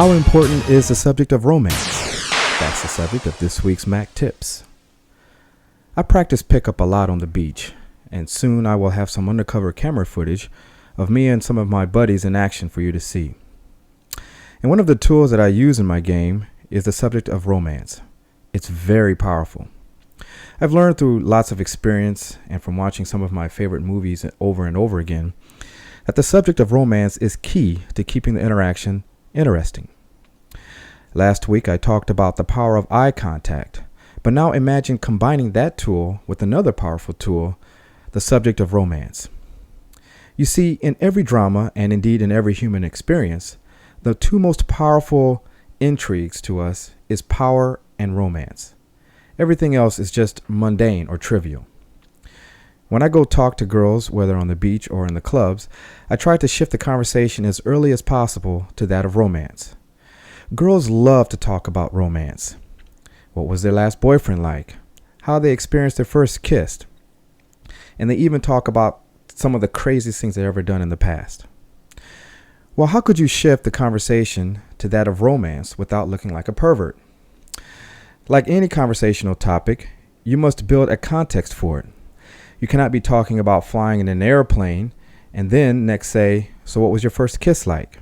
How important is the subject of romance? That's the subject of this week's MACK tips. I practice pickup a lot on the beach, and soon I will have some undercover camera footage of me and some of my buddies in action for you to see. And one of the tools that I use in my game is the subject of romance. It's very powerful. I've learned through lots of experience and from watching some of my favorite movies over and over again that the subject of romance is key to keeping the interaction interesting. Last week I talked about the power of eye contact, but now imagine combining that tool with another powerful tool, the subject of romance. You see, in every drama, and indeed in every human experience, the two most powerful intrigues to us is power and romance. Everything else is just mundane or trivial. When I go talk to girls, whether on the beach or in the clubs, I try to shift the conversation as early as possible to that of romance. Girls love to talk about romance. What was their last boyfriend like? How they experienced their first kiss? And they even talk about some of the craziest things they've ever done in the past. Well, how could you shift the conversation to that of romance without looking like a pervert? Like any conversational topic, you must build a context for it. You cannot be talking about flying in an airplane and then next say, so what was your first kiss like?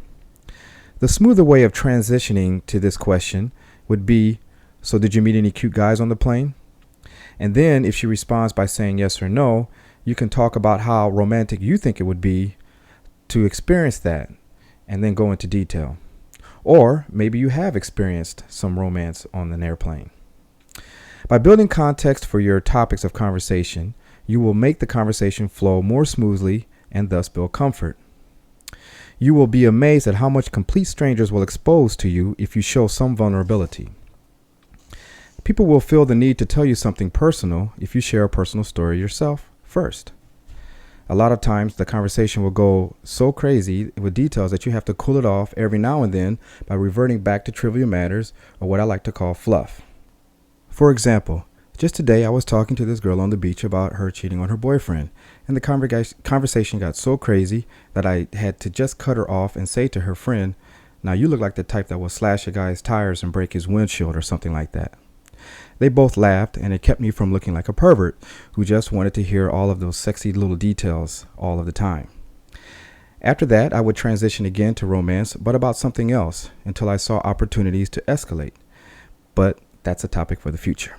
The smoother way of transitioning to this question would be, so did you meet any cute guys on the plane? And then if she responds by saying yes or no, you can talk about how romantic you think it would be to experience that and then go into detail. Or maybe you have experienced some romance on an airplane. By building context for your topics of conversation, you will make the conversation flow more smoothly and thus build comfort. You will be amazed at how much complete strangers will expose to you if you show some vulnerability. People will feel the need to tell you something personal if you share a personal story yourself first. A lot of times the conversation will go so crazy with details that you have to cool it off every now and then by reverting back to trivial matters, or what I like to call fluff. For example, just today I was talking to this girl on the beach about her cheating on her boyfriend, and the conversation got so crazy that I had to just cut her off and say to her friend, now you look like the type that will slash a guy's tires and break his windshield or something like that. They both laughed, and it kept me from looking like a pervert who just wanted to hear all of those sexy little details all of the time. After that, I would transition again to romance, but about something else, until I saw opportunities to escalate. But that's a topic for the future.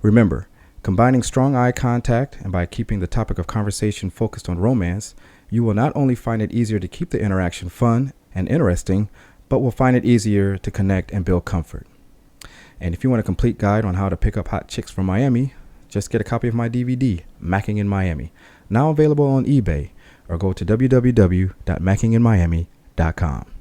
Remember, combining strong eye contact and by keeping the topic of conversation focused on romance, you will not only find it easier to keep the interaction fun and interesting, but will find it easier to connect and build comfort. And if you want a complete guide on how to pick up hot chicks from Miami, just get a copy of my DVD, Macking in Miami, now available on eBay, or go to www.mackinginmiami.com.